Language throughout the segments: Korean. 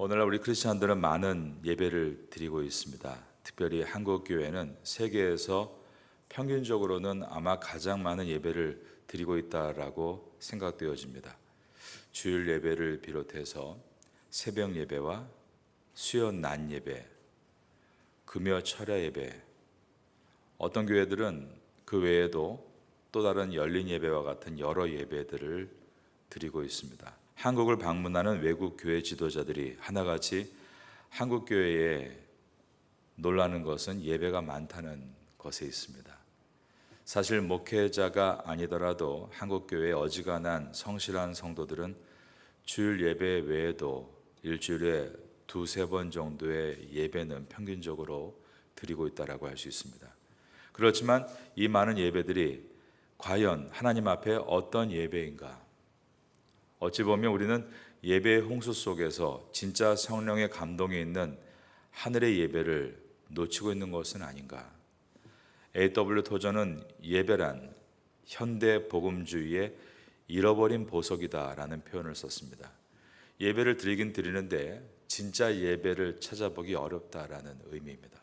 오늘날 우리 크리스천들은 많은 예배를 드리고 있습니다. 특별히 한국 교회는 세계에서 평균적으로는 아마 가장 많은 예배를 드리고 있다라고 생각되어집니다. 주일 예배를 비롯해서 새벽 예배와 수요 낮 예배, 금요 철야 예배, 어떤 교회들은 그 외에도 또 다른 열린 예배와 같은 여러 예배들을 드리고 있습니다. 한국을 방문하는 외국 교회 지도자들이 하나같이 한국 교회에 놀라는 것은 예배가 많다는 것에 있습니다. 사실 목회자가 아니더라도 한국 교회의 어지간한 성실한 성도들은 주일 예배 외에도 일주일에 두세 번 정도의 예배는 평균적으로 드리고 있다라고 할 수 있습니다. 그렇지만 이 많은 예배들이 과연 하나님 앞에 어떤 예배인가? 어찌 보면 우리는 예배의 홍수 속에서 진짜 성령의 감동이 있는 하늘의 예배를 놓치고 있는 것은 아닌가? A.W. 토저는 예배란 현대 복음주의의 잃어버린 보석이다라는 표현을 썼습니다. 예배를 드리긴 드리는데 진짜 예배를 찾아보기 어렵다라는 의미입니다.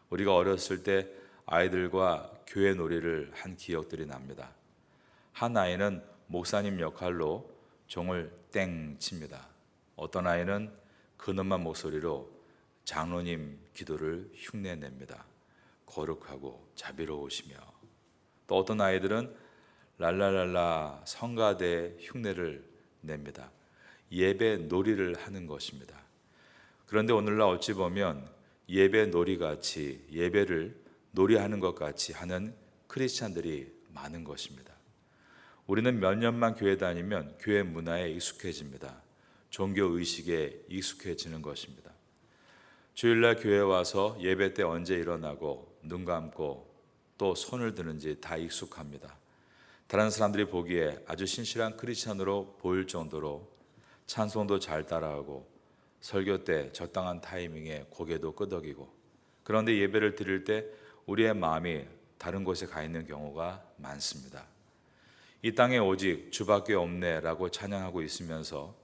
우리가 어렸을 때 아이들과 교회 놀이를 한 기억들이 납니다. 한 아이는 목사님 역할로 종을 땡 칩니다. 어떤 아이는 근엄한 목소리로 장로님 기도를 흉내냅니다. 거룩하고 자비로우시며. 또 어떤 아이들은 랄랄랄라 성가대 흉내를 냅니다. 예배 놀이를 하는 것입니다. 그런데 오늘날 어찌 보면 예배 놀이같이 예배를 놀이하는 것 같이 하는 크리스찬들이 많은 것입니다. 우리는 몇 년만 교회 다니면 교회 문화에 익숙해집니다. 종교 의식에 익숙해지는 것입니다. 주일날 교회 와서 예배 때 언제 일어나고 눈 감고 또 손을 드는지 다 익숙합니다. 다른 사람들이 보기에 아주 신실한 크리스찬으로 보일 정도로 찬송도 잘 따라하고 설교 때 적당한 타이밍에 고개도 끄덕이고, 그런데 예배를 드릴 때 우리의 마음이 다른 곳에 가 있는 경우가 많습니다. 이 땅에 오직 주밖에 없네 라고 찬양하고 있으면서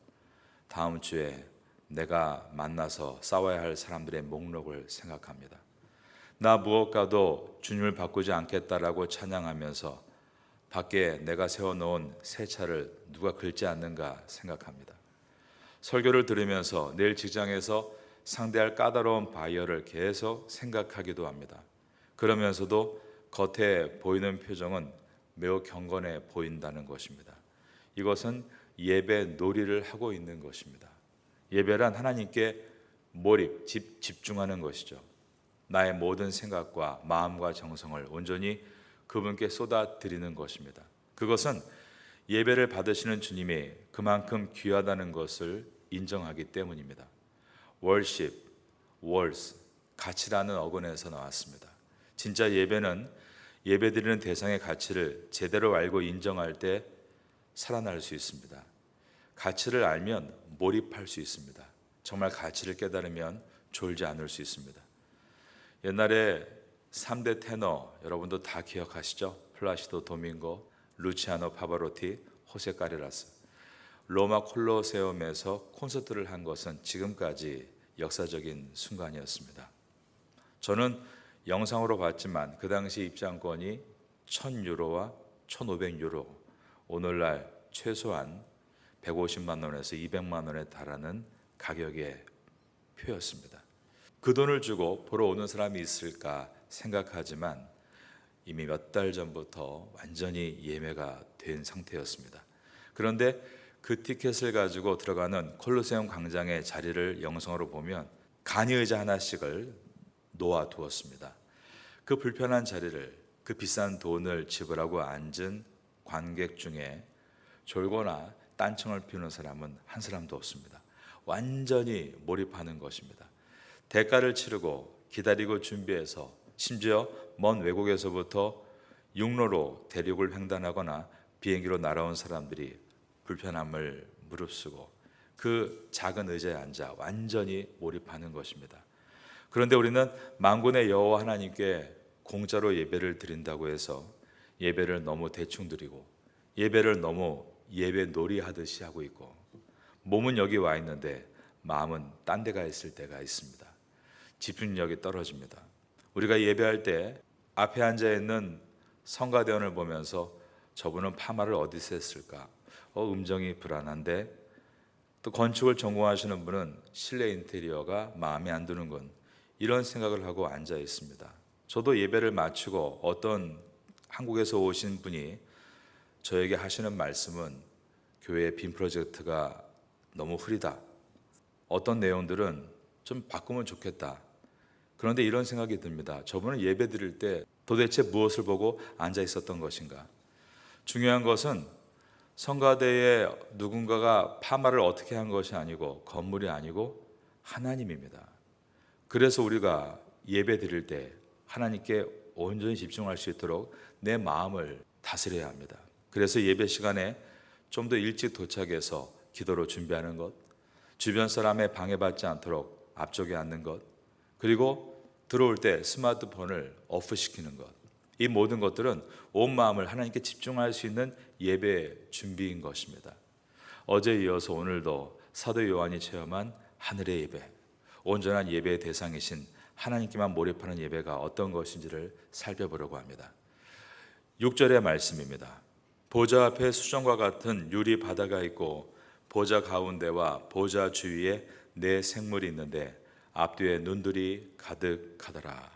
다음 주에 내가 만나서 싸워야 할 사람들의 목록을 생각합니다. 나 무엇과도 주님을 바꾸지 않겠다라고 찬양하면서 밖에 내가 세워놓은 새 차를 누가 긁지 않는가 생각합니다. 설교를 들으면서 내일 직장에서 상대할 까다로운 바이어를 계속 생각하기도 합니다. 그러면서도 겉에 보이는 표정은 매우 경건해 보인다는 것입니다. 이것은 예배 놀이를 하고 있는 것입니다. 예배란 하나님께 몰입, 집중하는 것이죠. 나의 모든 생각과 마음과 정성을 온전히 그분께 쏟아드리는 것입니다. 그것은 예배를 받으시는 주님이 그만큼 귀하다는 것을 인정하기 때문입니다. worship, words, 가치라는 어근에서 나왔습니다. 진짜 예배는 예배드리는 대상의 가치를 제대로 알고 인정할 때 살아날 수 있습니다. 가치를 알면 몰입할 수 있습니다. 정말 가치를 깨달으면 졸지 않을 수 있습니다. 옛날에 3대 테너 여러분도 다 기억하시죠? 플라시도 도밍고, 루치아노 파바로티, 호세 카레라스. 로마 콜로세움에서 콘서트를 한 것은 지금까지 역사적인 순간이었습니다. 저는 영상으로 봤지만 그 당시 입장권이 1,000유로와 1,500유로, 오늘날 최소한 150만 원에서 200만 원에 달하는 가격의 표였습니다. 그 돈을 주고 보러 오는 사람이 있을까 생각하지만 이미 몇 달 전부터 완전히 예매가 된 상태였습니다. 그런데 그 티켓을 가지고 들어가는 콜로세움 광장의 자리를 영상으로 보면 간이의자 하나씩을 놓아두었습니다. 그 불편한 자리를, 그 비싼 돈을 지불하고 앉은 관객 중에 졸거나 딴청을 피우는 사람은 한 사람도 없습니다. 완전히 몰입하는 것입니다. 대가를 치르고 기다리고 준비해서 심지어 먼 외국에서부터 육로로 대륙을 횡단하거나 비행기로 날아온 사람들이 불편함을 무릅쓰고 그 작은 의자에 앉아 완전히 몰입하는 것입니다. 그런데 우리는 만군의 여호와 하나님께 공짜로 예배를 드린다고 해서 예배를 너무 대충 드리고 예배를 너무 예배 놀이 하듯이 하고 있고 몸은 여기 와 있는데 마음은 딴 데가 있을 때가 있습니다. 집중력이 떨어집니다. 우리가 예배할 때 앞에 앉아 있는 성가대원을 보면서 저분은 파마를 어디서 했을까? 음정이 불안한데, 또 건축을 전공하시는 분은 실내 인테리어가 마음에 안 드는군, 이런 생각을 하고 앉아 있습니다. 저도 예배를 마치고 어떤 한국에서 오신 분이 저에게 하시는 말씀은 교회 빔 프로젝트가 너무 흐리다, 어떤 내용들은 좀 바꾸면 좋겠다. 그런데 이런 생각이 듭니다. 저분은 예배 드릴 때 도대체 무엇을 보고 앉아 있었던 것인가? 중요한 것은 성가대에 누군가가 파마를 어떻게 한 것이 아니고, 건물이 아니고 하나님입니다. 그래서 우리가 예배 드릴 때 하나님께 온전히 집중할 수 있도록 내 마음을 다스려야 합니다. 그래서 예배 시간에 좀 더 일찍 도착해서 기도로 준비하는 것, 주변 사람의 방해받지 않도록 앞쪽에 앉는 것, 그리고 들어올 때 스마트폰을 오프시키는 것, 이 모든 것들은 온 마음을 하나님께 집중할 수 있는 예배 준비인 것입니다. 어제 이어서 오늘도 사도 요한이 체험한 하늘의 예배, 온전한 예배의 대상이신 하나님께만 몰입하는 예배가 어떤 것인지를 살펴보려고 합니다. 6절의 말씀입니다. 보좌 앞에 수정과 같은 유리 바다가 있고 보좌 가운데와 보좌 주위에 네 생물이 있는데 앞뒤에 눈들이 가득하더라.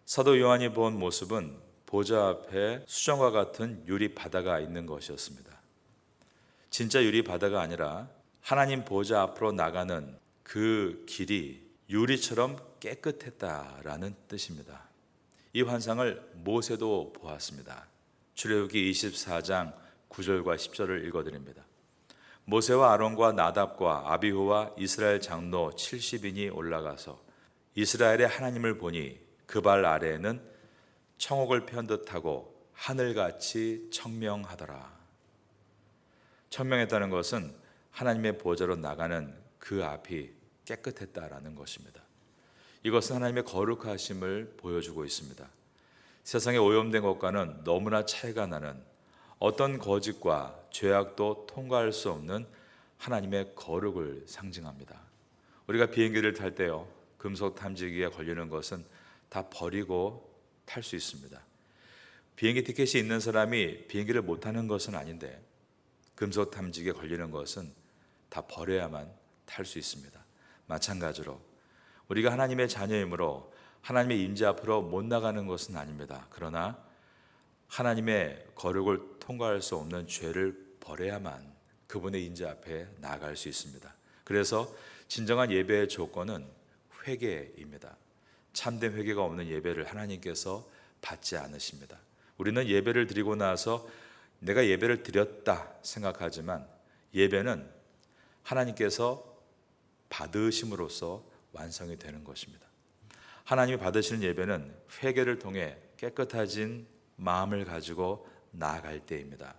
사도 요한이 본 모습은 보좌 앞에 수정과 같은 유리 바다가 있는 것이었습니다. 진짜 유리 바다가 아니라 하나님 보좌 앞으로 나가는 그 길이 유리처럼 깨끗했다라는 뜻입니다. 이 환상을 모세도 보았습니다. 출애굽기 24장 9절과 10절을 읽어드립니다. 모세와 아론과 나답과 아비후와 이스라엘 장로 70인이 올라가서 이스라엘의 하나님을 보니 그 발 아래에는 청옥을 편 듯하고 하늘같이 청명하더라. 청명했다는 것은 하나님의 보좌로 나가는 그 앞이 깨끗했다라는 것입니다. 이것은 하나님의 거룩하심을 보여주고 있습니다. 세상에 오염된 것과는 너무나 차이가 나는, 어떤 거짓과 죄악도 통과할 수 없는 하나님의 거룩을 상징합니다. 우리가 비행기를 탈 때요, 금속 탐지기에 걸리는 것은 다 버리고 탈 수 있습니다. 비행기 티켓이 있는 사람이 비행기를 못 타는 것은 아닌데, 금속 탐지기에 걸리는 것은 다 버려야만 탈 수 있습니다. 마찬가지로 우리가 하나님의 자녀이므로 하나님의 임재 앞으로 못 나가는 것은 아닙니다. 그러나 하나님의 거룩을 통과할 수 없는 죄를 버려야만 그분의 임재 앞에 나아갈 수 있습니다. 그래서 진정한 예배의 조건은 회개입니다. 참된 회개가 없는 예배를 하나님께서 받지 않으십니다. 우리는 예배를 드리고 나서 내가 예배를 드렸다 생각하지만 예배는 하나님께서 받으심으로써 완성이 되는 것입니다. 하나님이 받으시는 예배는 회개를 통해 깨끗해진 마음을 가지고 나아갈 때입니다.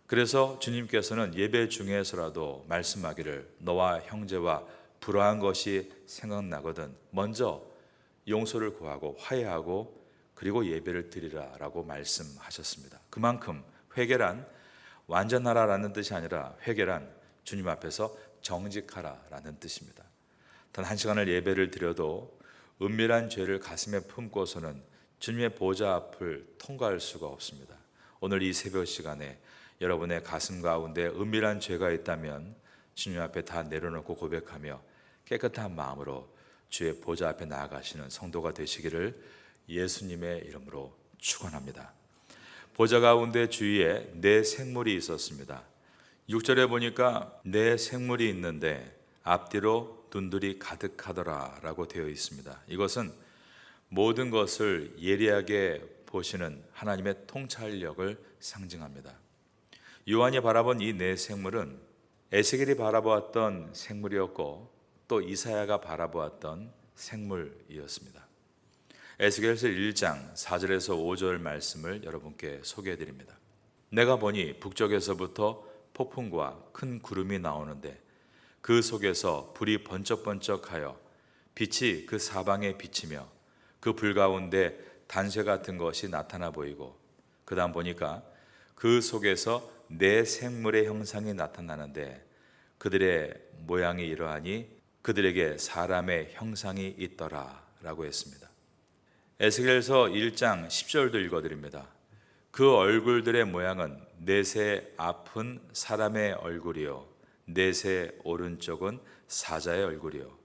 그래서 주님께서는 예배 중에서라도 말씀하기를, 너와 형제와 불화한 것이 생각나거든 먼저 용서를 구하고 화해하고 그리고 예배를 드리라 라고 말씀하셨습니다. 그만큼 회개란 완전하라라는 뜻이 아니라 회개란 주님 앞에서 정직하라라는 뜻입니다. 단 한 시간을 예배를 드려도 은밀한 죄를 가슴에 품고서는 주님의 보좌 앞을 통과할 수가 없습니다. 오늘 이 새벽 시간에 여러분의 가슴 가운데 은밀한 죄가 있다면 주님 앞에 다 내려놓고 고백하며 깨끗한 마음으로 주의 보좌 앞에 나아가시는 성도가 되시기를 예수님의 이름으로 축원합니다. 보좌 가운데 주위에 네 생물이 있었습니다. 6절에 보니까 네 생물이 있는데 앞뒤로 눈들이 가득하더라 라고 되어 있습니다. 이것은 모든 것을 예리하게 보시는 하나님의 통찰력을 상징합니다. 요한이 바라본 이 네 생물은 에스겔이 바라보았던 생물이었고 또 이사야가 바라보았던 생물이었습니다. 에스겔서 1장 4절에서 5절 말씀을 여러분께 소개해 드립니다. 내가 보니 북쪽에서부터 폭풍과 큰 구름이 나오는데 그 속에서 불이 번쩍번쩍하여 빛이 그 사방에 비치며 그 불 가운데 단쇠 같은 것이 나타나 보이고, 그 다음 보니까 그 속에서 네 생물의 형상이 나타나는데 그들의 모양이 이러하니 그들에게 사람의 형상이 있더라 라고 했습니다. 에스겔서 1장 10절도 읽어드립니다. 그 얼굴들의 모양은 넷의 앞은 사람의 얼굴이요 넷의 오른쪽은 사자의 얼굴이요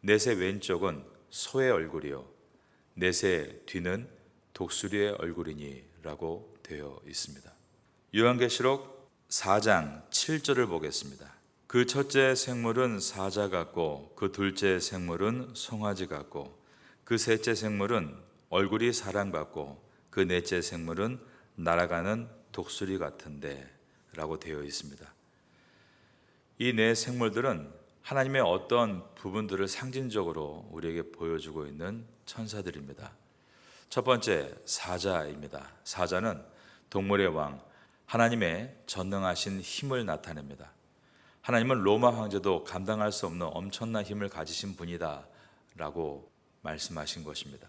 넷의 왼쪽은 소의 얼굴이요 넷의 뒤는 독수리의 얼굴이니 라고 되어 있습니다. 요한계시록 4장 7절을 보겠습니다. 그 첫째 생물은 사자 같고 그 둘째 생물은 송아지 같고 그 셋째 생물은 얼굴이 사람 같고 그 넷째 생물은 날아가는 독수리 같은데 라고 되어 있습니다. 이 네 생물들은 하나님의 어떤 부분들을 상징적으로 우리에게 보여주고 있는 천사들입니다. 첫 번째 사자입니다. 사자는 동물의 왕 하나님의 전능하신 힘을 나타냅니다. 하나님은 로마 황제도 감당할 수 없는 엄청난 힘을 가지신 분이다 라고 말씀하신 것입니다.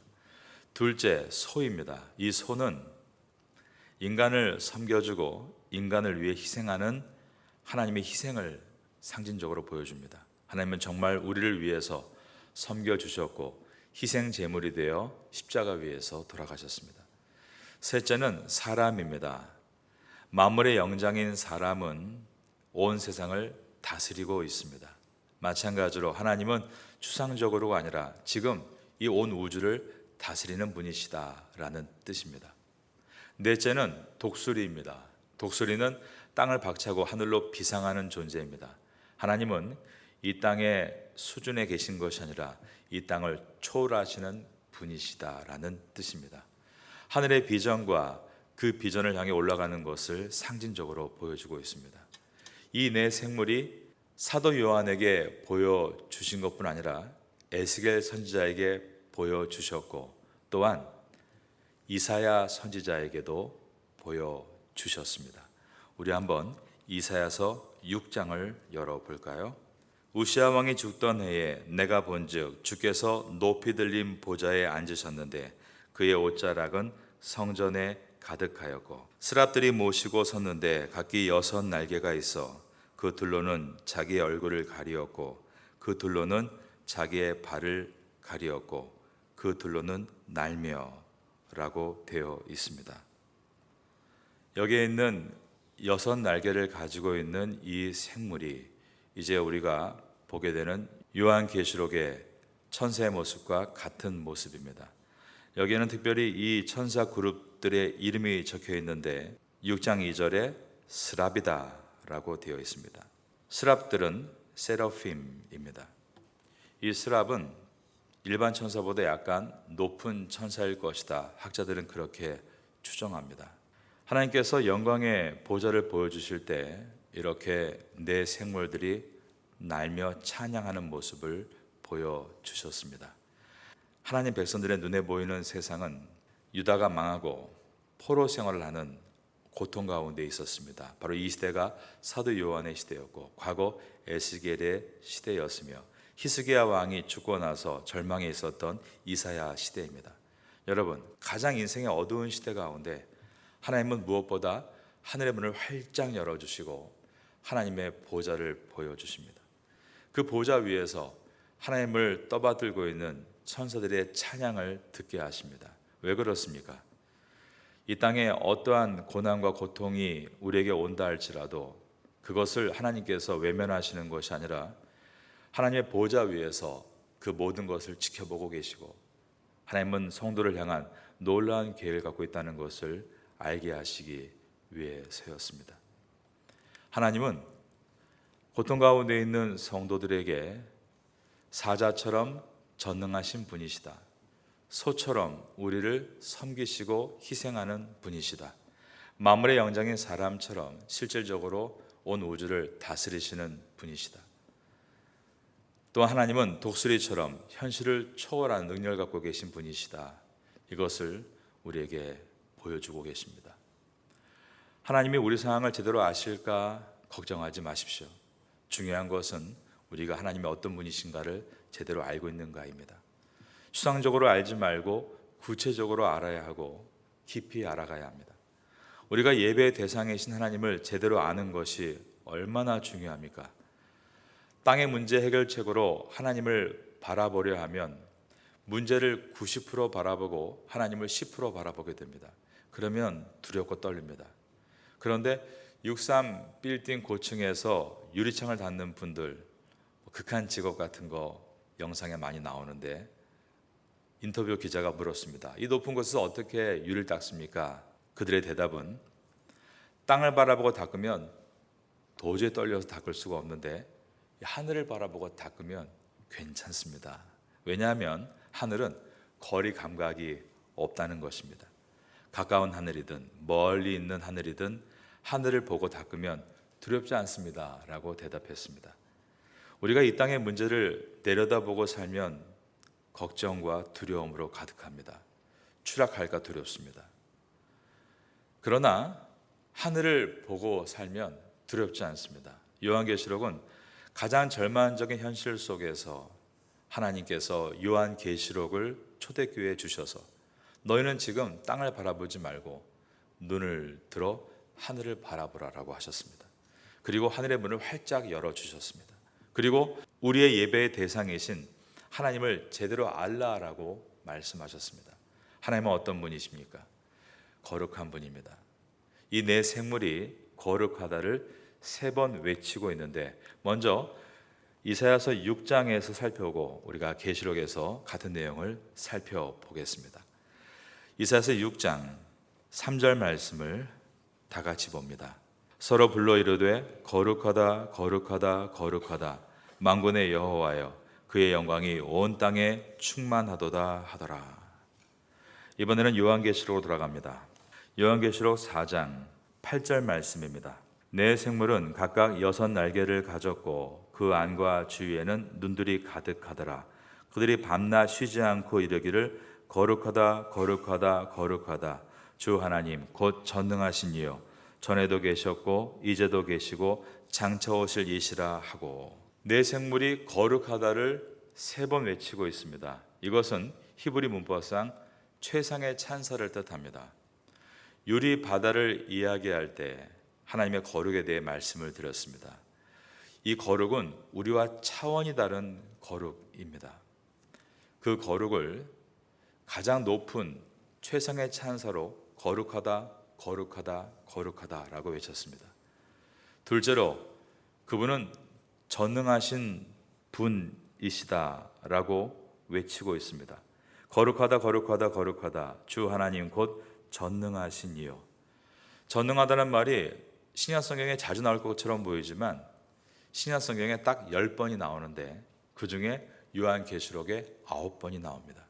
둘째 소입니다. 이 소는 인간을 섬겨주고 인간을 위해 희생하는 하나님의 희생을 상징적으로 보여줍니다. 하나님은 정말 우리를 위해서 섬겨주셨고 희생 제물이 되어 십자가 위에서 돌아가셨습니다. 셋째는 사람입니다. 만물의 영장인 사람은 온 세상을 다스리고 있습니다. 마찬가지로 하나님은 추상적으로가 아니라 지금 이 온 우주를 다스리는 분이시다라는 뜻입니다. 넷째는 독수리입니다. 독수리는 땅을 박차고 하늘로 비상하는 존재입니다. 하나님은 이 땅의 수준에 계신 것이 아니라 이 땅을 초월하시는 분이시다라는 뜻입니다. 하늘의 비전과 그 비전을 향해 올라가는 것을 상징적으로 보여주고 있습니다. 이 네 생물이 사도 요한에게 보여주신 것뿐 아니라 에스겔 선지자에게 보여주셨고 또한 이사야 선지자에게도 보여주셨습니다. 우리 한번 이사야서 6장을 열어볼까요? 우시아 왕이 죽던 해에 내가 본즉 주께서 높이 들린 보좌에 앉으셨는데 그의 옷자락은 성전에 가득하였고 스랍들이 모시고 섰는데 각기 6 날개가 있어 그 둘로는 자기의 얼굴을 가리었고 그 둘로는 자기의 발을 가리었고 그 둘로는 날며 라고 되어 있습니다. 여기에 있는 6 날개를 가지고 있는 이 생물이 이제 우리가 보게 되는 요한계시록의 천사의 모습과 같은 모습입니다. 여기에는 특별히 이 천사 그룹들의 이름이 적혀 있는데 6장 2절에 스랍이다 라고 되어 있습니다. 스랍들은 세라핌입니다. 이 스랍은 일반 천사보다 약간 높은 천사일 것이다. 학자들은 그렇게 추정합니다. 하나님께서 영광의 보좌를 보여주실 때 이렇게 네 생물들이 날며 찬양하는 모습을 보여주셨습니다. 하나님 백성들의 눈에 보이는 세상은 유다가 망하고 포로 생활을 하는 고통 가운데 있었습니다. 바로 이 시대가 사도 요한의 시대였고 과거 에스겔의 시대였으며 히스기야 왕이 죽고 나서 절망에 있었던 이사야 시대입니다. 여러분, 가장 인생의 어두운 시대 가운데 하나님은 무엇보다 하늘의 문을 활짝 열어주시고 하나님의 보좌를 보여주십니다. 그 보좌 위에서 하나님을 떠받들고 있는 천사들의 찬양을 듣게 하십니다. 왜 그렇습니까? 이 땅에 어떠한 고난과 고통이 우리에게 온다 할지라도 그것을 하나님께서 외면하시는 것이 아니라 하나님의 보좌 위에서 그 모든 것을 지켜보고 계시고 하나님은 성도를 향한 놀라운 계획을 갖고 있다는 것을 알게 하시기 위해서였습니다. 하나님은 고통 가운데 있는 성도들에게 사자처럼 전능하신 분이시다. 소처럼 우리를 섬기시고 희생하는 분이시다. 만물의 영장인 사람처럼 실질적으로 온 우주를 다스리시는 분이시다. 또 하나님은 독수리처럼 현실을 초월한 능력을 갖고 계신 분이시다. 이것을 우리에게 보여주고 계십니다. 하나님이 우리 상황을 제대로 아실까 걱정하지 마십시오. 중요한 것은 우리가 하나님이 어떤 분이신가를 제대로 알고 있는가입니다. 추상적으로 알지 말고 구체적으로 알아야 하고 깊이 알아가야 합니다. 우리가 예배의 대상이신 하나님을 제대로 아는 것이 얼마나 중요합니까? 땅의 문제 해결책으로 하나님을 바라보려 하면 문제를 90% 바라보고 하나님을 10% 바라보게 됩니다. 그러면 두렵고 떨립니다. 그런데 63 빌딩 고층에서 유리창을 닫는 분들, 극한 직업 같은 거 영상에 많이 나오는데 인터뷰 기자가 물었습니다. 이 높은 곳에서 어떻게 유리를 닦습니까? 그들의 대답은 땅을 바라보고 닦으면 도저히 떨려서 닦을 수가 없는데 하늘을 바라보고 닦으면 괜찮습니다. 왜냐하면 하늘은 거리 감각이 없다는 것입니다. 가까운 하늘이든 멀리 있는 하늘이든 하늘을 보고 닦으면 두렵지 않습니다 라고 대답했습니다. 우리가 이 땅의 문제를 내려다보고 살면 걱정과 두려움으로 가득합니다. 추락할까 두렵습니다. 그러나 하늘을 보고 살면 두렵지 않습니다. 요한계시록은 가장 절망적인 현실 속에서 하나님께서 요한계시록을 초대교회에 주셔서 너희는 지금 땅을 바라보지 말고 눈을 들어 하늘을 바라보라라고 하셨습니다. 그리고 하늘의 문을 활짝 열어주셨습니다. 그리고 우리의 예배의 대상이신 하나님을 제대로 알라라고 말씀하셨습니다. 하나님은 어떤 분이십니까? 거룩한 분입니다. 이 네 생물이 거룩하다를 3번 외치고 있는데 먼저 이사야서 6장에서 살펴보고 우리가 계시록에서 같은 내용을 살펴보겠습니다. 이사야서 6장 3절 말씀을 다 같이 봅니다. 서로 불러 이르되 거룩하다 거룩하다 거룩하다 만군의 여호와여 그의 영광이 온 땅에 충만하도다 하더라. 이번에는 요한계시록으로 돌아갑니다. 요한계시록 4장 8절 말씀입니다. 네 생물은 각각 6 날개를 가졌고 그 안과 주위에는 눈들이 가득하더라. 그들이 밤낮 쉬지 않고 이르기를 거룩하다 거룩하다 거룩하다 주 하나님 곧 전능하신 이여 전에도 계셨고 이제도 계시고 장차 오실 이시라 하고 네 생물이 거룩하다를 3번 외치고 있습니다. 이것은 히브리 문법상 최상의 찬사를 뜻합니다. 유리 바다를 이야기할 때 하나님의 거룩에 대해 말씀을 드렸습니다. 이 거룩은 우리와 차원이 다른 거룩입니다. 그 거룩을 가장 높은 최상의 찬사로 거룩하다 거룩하다 거룩하다라고 외쳤습니다. 둘째로 그분은 전능하신 분이시다라고 외치고 있습니다. 거룩하다 거룩하다 거룩하다 주 하나님 곧 전능하신 이요. 전능하다는 말이 신약 성경에 자주 나올 것처럼 보이지만 신약 성경에 딱 10번이 나오는데 그 중에 요한계시록에 9번이 나옵니다.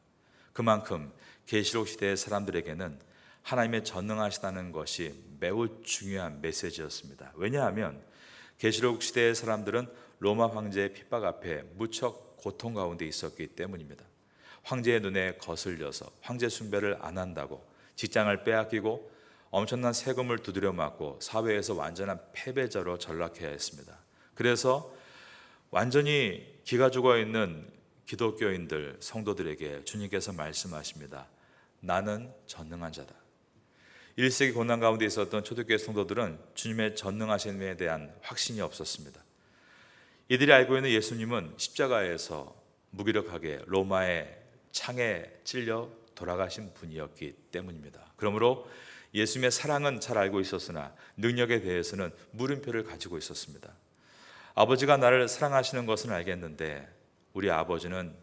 그만큼 계시록 시대의 사람들에게는 하나님의 전능하시다는 것이 매우 중요한 메시지였습니다. 왜냐하면 계시록 시대의 사람들은 로마 황제의 핍박 앞에 무척 고통 가운데 있었기 때문입니다. 황제의 눈에 거슬려서 황제 숭배를 안 한다고 직장을 빼앗기고 엄청난 세금을 두드려 맞고 사회에서 완전한 패배자로 전락해야 했습니다. 그래서 완전히 기가 죽어 있는 기독교인들, 성도들에게 주님께서 말씀하십니다. 나는 전능한 자다. 1세기 고난 가운데 있었던 초대교회 성도들은 주님의 전능하심에 대한 확신이 없었습니다. 이들이 알고 있는 예수님은 십자가에서 무기력하게 로마의 창에 찔려 돌아가신 분이었기 때문입니다. 그러므로 예수님의 사랑은 잘 알고 있었으나 능력에 대해서는 물음표를 가지고 있었습니다. 아버지가 나를 사랑하시는 것은 알겠는데 우리 아버지는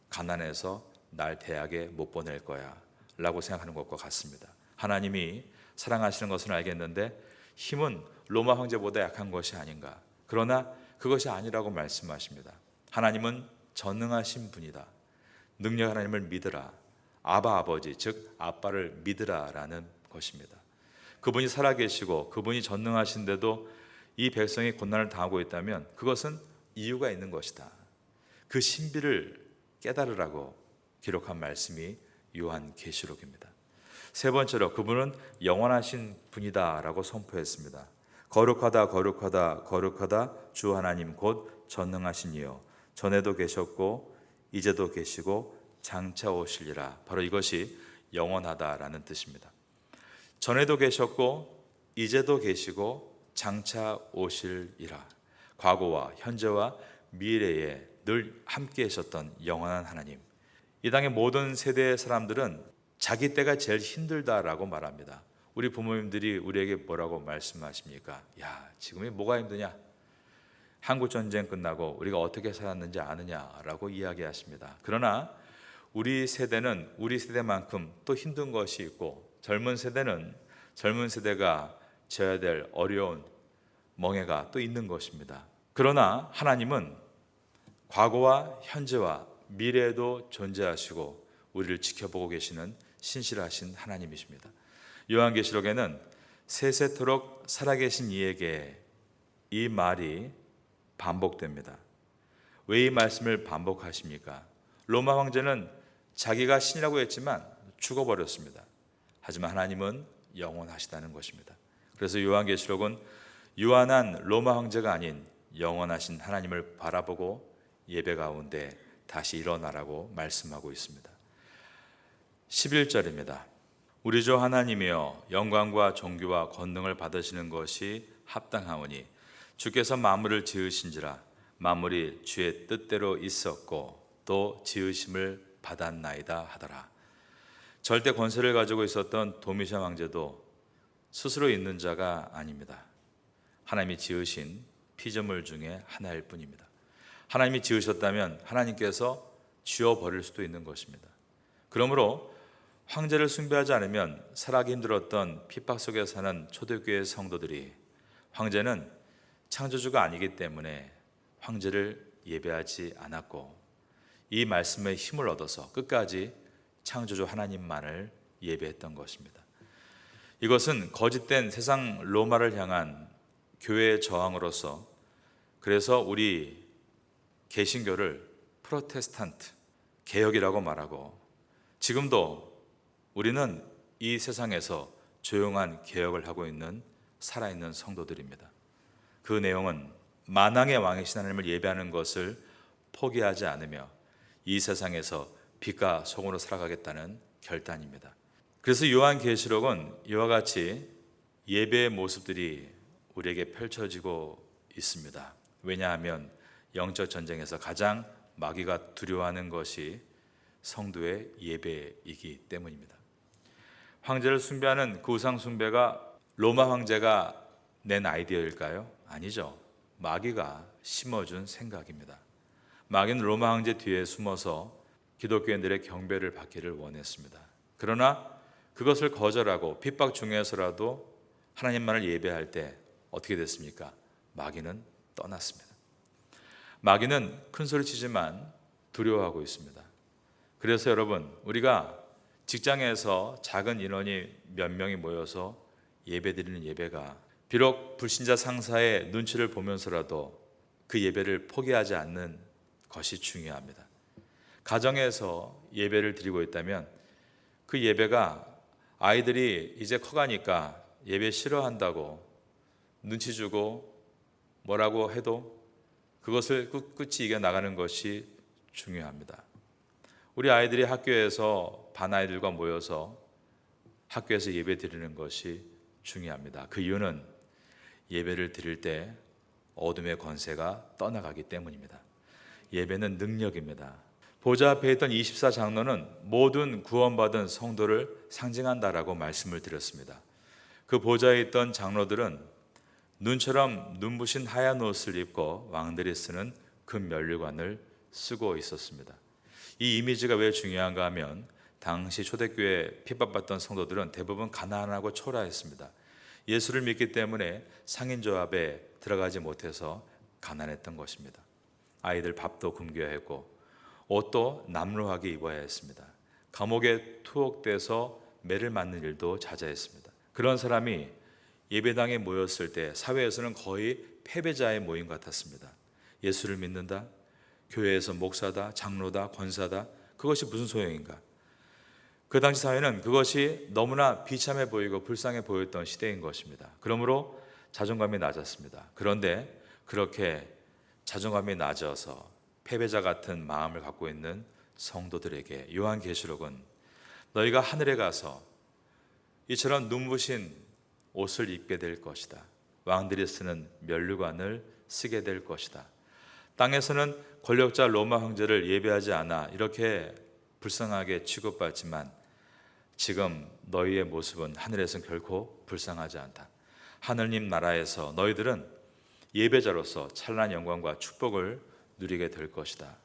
가난해서 날 대학에 못 보낼 거야 라고 생각하는 것과 같습니다. 하나님이 사랑하시는 것은 알겠는데 힘은 로마 황제보다 약한 것이 아닌가. 그러나 그것이 아니라고 말씀하십니다. 하나님은 전능하신 분이다. 능력 하나님을 믿으라. 아바 아버지 즉 아빠를 믿으라라는 것입니다. 그분이 살아계시고 그분이 전능하신데도 이 백성이 고난을 당하고 있다면 그것은 이유가 있는 것이다. 그 신비를 깨달으라고 기록한 말씀이 요한계시록입니다. 세 번째로 그분은 영원하신 분이다라고 선포했습니다. 거룩하다 거룩하다 거룩하다 주 하나님 곧 전능하신 이여 전에도 계셨고 이제도 계시고 장차 오시리라. 바로 이것이 영원하다라는 뜻입니다. 전에도 계셨고 이제도 계시고 장차 오시리라. 과거와 현재와 미래에 늘 함께 하셨던 영원한 하나님. 이 땅의 모든 세대의 사람들은 자기 때가 제일 힘들다라고 말합니다. 우리 부모님들이 우리에게 뭐라고 말씀하십니까? 야, 지금이 뭐가 힘드냐? 한국전쟁 끝나고 우리가 어떻게 살았는지 아느냐라고 이야기하십니다. 그러나 우리 세대는 우리 세대만큼 또 힘든 것이 있고, 젊은 세대는 젊은 세대가 져야 될 어려운 멍해가 또 있는 것입니다. 그러나 하나님은 과거와 현재와 미래에도 존재하시고 우리를 지켜보고 계시는 신실하신 하나님이십니다. 요한계시록에는 세세토록 살아계신 이에게 이 말이 반복됩니다. 왜 이 말씀을 반복하십니까? 로마 황제는 자기가 신이라고 했지만 죽어버렸습니다. 하지만 하나님은 영원하시다는 것입니다. 그래서 요한계시록은 유한한 로마 황제가 아닌 영원하신 하나님을 바라보고 예배 가운데 다시 일어나라고 말씀하고 있습니다. 11절입니다. 우리 주 하나님이여 영광과 존귀와 권능을 받으시는 것이 합당하오니 주께서 만물을 지으신지라 만물이 주의 뜻대로 있었고 또 지으심을 받았나이다 하더라. 절대 권세를 가지고 있었던 도미션 황제도 스스로 있는 자가 아닙니다. 하나님이 지으신 피조물 중에 하나일 뿐입니다. 하나님이 지으셨다면 하나님께서 지워버릴 수도 있는 것입니다. 그러므로 황제를 숭배하지 않으면 살아가기 힘들었던 핍박 속에 사는 초대교회 성도들이 황제는 창조주가 아니기 때문에 황제를 예배하지 않았고 이 말씀에 힘을 얻어서 끝까지 창조주 하나님만을 예배했던 것입니다. 이것은 거짓된 세상 로마를 향한 교회의 저항으로서, 그래서 우리 개신교를 프로테스탄트 개혁이라고 말하고, 지금도 우리는 이 세상에서 조용한 개혁을 하고 있는 살아있는 성도들입니다. 그 내용은 만왕의 왕이신 하나님을 예배하는 것을 포기하지 않으며 이 세상에서 빛과 소금으로 살아가겠다는 결단입니다. 그래서 요한계시록은 이와 같이 예배의 모습들이 우리에게 펼쳐지고 있습니다. 왜냐하면 영적 전쟁에서 가장 마귀가 두려워하는 것이 성도의 예배이기 때문입니다. 황제를 숭배하는 그 우상 숭배가 로마 황제가 낸 아이디어일까요? 아니죠. 마귀가 심어준 생각입니다. 마귀는 로마 황제 뒤에 숨어서 기독교인들의 경배를 받기를 원했습니다. 그러나 그것을 거절하고 핍박 중에서라도 하나님만을 예배할 때 어떻게 됐습니까? 마귀는 떠났습니다. 마귀는 큰 소리 치지만 두려워하고 있습니다. 그래서 여러분, 우리가 직장에서 작은 인원이 몇 명이 모여서 예배드리는 예배가 비록 불신자 상사의 눈치를 보면서라도 그 예배를 포기하지 않는 것이 중요합니다. 가정에서 예배를 드리고 있다면 그 예배가 아이들이 이제 커가니까 예배 싫어한다고 눈치 주고 뭐라고 해도 그것을 끝끝이 이겨나가는 것이 중요합니다. 우리 아이들이 학교에서 반 아이들과 모여서 학교에서 예배 드리는 것이 중요합니다. 그 이유는 예배를 드릴 때 어둠의 권세가 떠나가기 때문입니다. 예배는 능력입니다. 보좌 앞에 있던 24장로는 모든 구원받은 성도를 상징한다라고 말씀을 드렸습니다. 그 보좌에 있던 장로들은 눈처럼 눈부신 하얀 옷을 입고 왕들이 쓰는 금 면류관을 쓰고 있었습니다. 이 이미지가 왜 중요한가 하면 당시 초대교회 핍박받던 성도들은 대부분 가난하고 초라했습니다. 예수를 믿기 때문에 상인조합에 들어가지 못해서 가난했던 것입니다. 아이들 밥도 굶겨야 했고 옷도 남루하게 입어야 했습니다. 감옥에 투옥돼서 매를 맞는 일도 잦아했습니다. 그런 사람이 예배당에 모였을 때 사회에서는 거의 패배자의 모임 같았습니다. 예수를 믿는다, 교회에서 목사다, 장로다, 권사다, 그것이 무슨 소용인가? 그 당시 사회는 그것이 너무나 비참해 보이고 불쌍해 보였던 시대인 것입니다. 그러므로 자존감이 낮았습니다. 그런데 그렇게 자존감이 낮아서 패배자 같은 마음을 갖고 있는 성도들에게 요한계시록은 너희가 하늘에 가서 이처럼 눈부신 옷을 입게 될 것이다. 왕들이 쓰는 면류관을 쓰게 될 것이다. 땅에서는 권력자 로마 황제를 예배하지 않아 이렇게 불쌍하게 취급받지만 지금 너희의 모습은 하늘에서는 결코 불쌍하지 않다. 하느님 나라에서 너희들은 예배자로서 찬란한 영광과 축복을 누리게 될 것이다.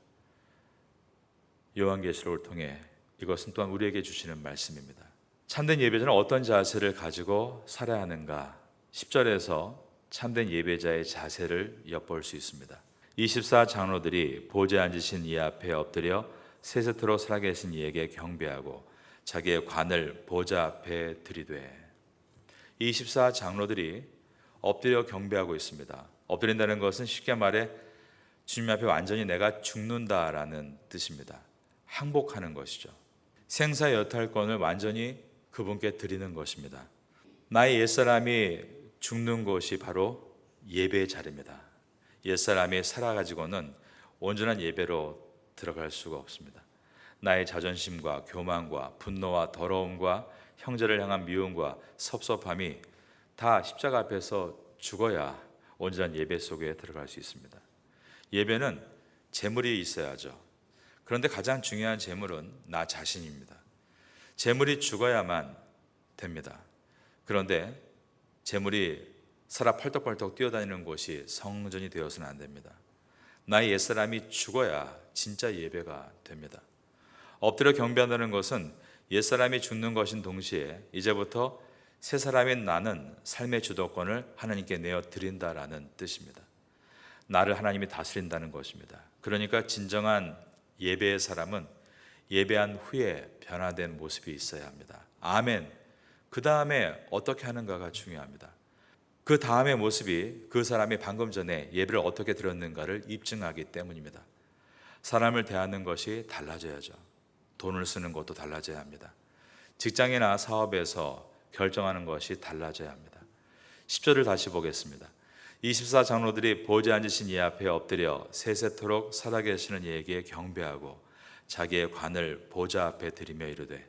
요한계시록을 통해 이것은 또한 우리에게 주시는 말씀입니다. 참된 예배자는 어떤 자세를 가지고 살아야 하는가? 10절에서 참된 예배자의 자세를 엿볼 수 있습니다. 24 장로들이 보좌에 앉으신 이 앞에 엎드려 세세토록 살아계신 이에게 경배하고 자기의 관을 보좌 앞에 들이되. 24 장로들이 엎드려 경배하고 있습니다. 엎드린다는 것은 쉽게 말해 주님 앞에 완전히 내가 죽는다라는 뜻입니다. 항복하는 것이죠. 생사 여탈권을 완전히 그분께 드리는 것입니다. 나의 옛사람이 죽는 곳이 바로 예배의 자리입니다. 옛사람이 살아가지고는 온전한 예배로 들어갈 수가 없습니다. 나의 자존심과 교만과 분노와 더러움과 형제를 향한 미움과 섭섭함이 다 십자가 앞에서 죽어야 온전한 예배 속에 들어갈 수 있습니다. 예배는 재물이 있어야죠. 그런데 가장 중요한 재물은 나 자신입니다. 재물이 죽어야만 됩니다. 그런데 재물이 살아 펄떡펄떡 뛰어다니는 곳이 성전이 되어서는 안 됩니다. 나의 옛사람이 죽어야 진짜 예배가 됩니다. 엎드려 경배한다는 것은 옛사람이 죽는 것인 동시에 이제부터 새 사람인 나는 삶의 주도권을 하나님께 내어드린다라는 뜻입니다. 나를 하나님이 다스린다는 것입니다. 그러니까 진정한 예배의 사람은 예배한 후에 변화된 모습이 있어야 합니다. 아멘. 그 다음에 어떻게 하는가가 중요합니다. 그 다음의 모습이 그 사람이 방금 전에 예배를 어떻게 드렸는가를 입증하기 때문입니다. 사람을 대하는 것이 달라져야죠. 돈을 쓰는 것도 달라져야 합니다. 직장이나 사업에서 결정하는 것이 달라져야 합니다. 10절을 다시 보겠습니다. 24 장로들이 보좌에 앉으신 이 앞에 엎드려 세세토록 살아계시는 이에게 경배하고 자기의 관을 보좌 앞에 들이며 이르되.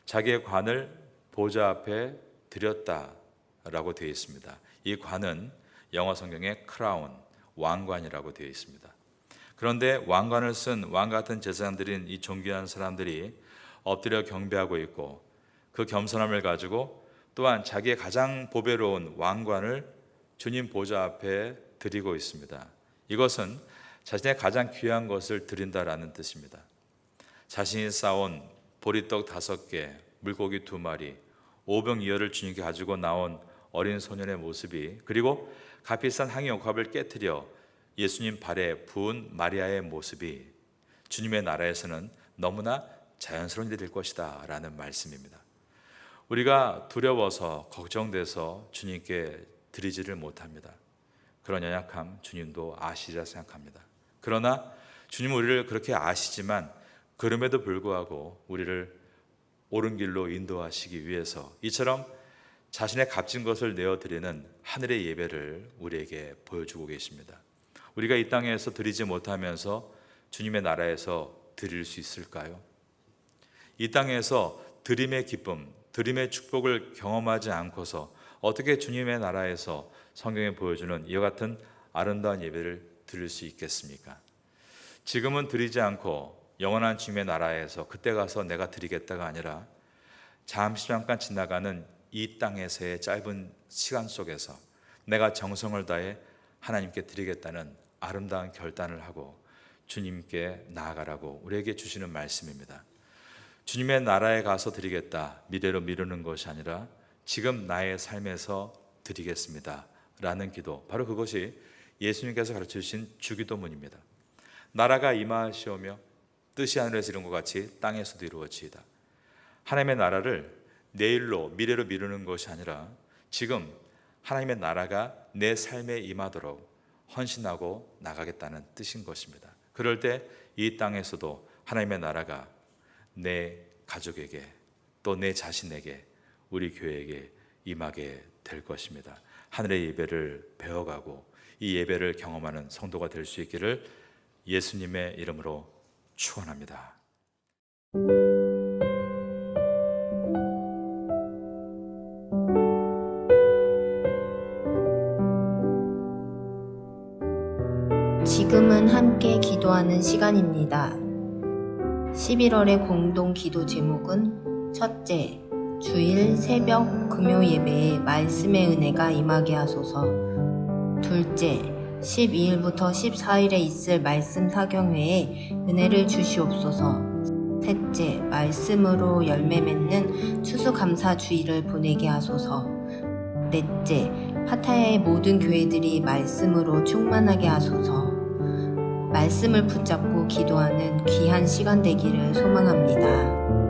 자기의 관을 보좌 앞에 드렸다라고 되어 있습니다. 이 관은 영어 성경에 크라운, 왕관이라고 되어 있습니다. 그런데 왕관을 쓴 왕 같은 제사장들인 이 존귀한 사람들이 엎드려 경배하고 있고 그 겸손함을 가지고 또한 자기의 가장 보배로운 왕관을 주님 보좌 앞에 드리고 있습니다. 이것은 자신의 가장 귀한 것을 드린다라는 뜻입니다. 자신이 쌓은 보리떡 5개, 물고기 2마리, 오병이어를 주님께 가지고 나온 어린 소년의 모습이, 그리고 값비싼 향유옥합을 깨뜨려 예수님 발에 부은 마리아의 모습이 주님의 나라에서는 너무나 자연스러운 일이 될 것이다 라는 말씀입니다. 우리가 두려워서 걱정돼서 주님께 드리지를 못합니다. 그런 연약함 주님도 아시리라 생각합니다. 그러나 주님은 우리를 그렇게 아시지만 그럼에도 불구하고 우리를 옳은 길로 인도하시기 위해서 이처럼 자신의 값진 것을 내어드리는 하늘의 예배를 우리에게 보여주고 계십니다. 우리가 이 땅에서 드리지 못하면서 주님의 나라에서 드릴 수 있을까요? 이 땅에서 드림의 기쁨, 드림의 축복을 경험하지 않고서 어떻게 주님의 나라에서 성경에 보여주는 이와 같은 아름다운 예배를 드릴 수 있겠습니까? 지금은 드리지 않고 영원한 주님의 나라에서 그때 가서 내가 드리겠다가 아니라 잠깐 지나가는 이 땅에서의 짧은 시간 속에서 내가 정성을 다해 하나님께 드리겠다는 아름다운 결단을 하고 주님께 나아가라고 우리에게 주시는 말씀입니다. 주님의 나라에 가서 드리겠다, 미래로 미루는 것이 아니라 지금 나의 삶에서 드리겠습니다 라는 기도, 바로 그것이 예수님께서 가르쳐주신 주기도문입니다. 나라가 임하시오며 뜻이 하늘에서 이룬 것 같이 땅에서도 이루어지이다. 하나님의 나라를 내일로 미래로 미루는 것이 아니라 지금 하나님의 나라가 내 삶에 임하도록 헌신하고 나가겠다는 뜻인 것입니다. 그럴 때 이 땅에서도 하나님의 나라가 내 가족에게 또 내 자신에게 우리 교회에게 임하게 될 것입니다. 하늘의 예배를 배워가고 이 예배를 경험하는 성도가 될 수 있기를 예수님의 이름으로 축원합니다. 지금은 기도하는 시간입니다. 11월의 공동 기도 제목은 첫째, 주일 새벽 금요 예배에 말씀의 은혜가 임하게 하소서. 둘째, 12일부터 14일에 있을 말씀 사경회에 은혜를 주시옵소서. 셋째, 말씀으로 열매 맺는 추수감사 주일을 보내게 하소서. 넷째, 파타야의 모든 교회들이 말씀으로 충만하게 하소서. 말씀을 붙잡고 기도하는 귀한 시간 되기를 소망합니다.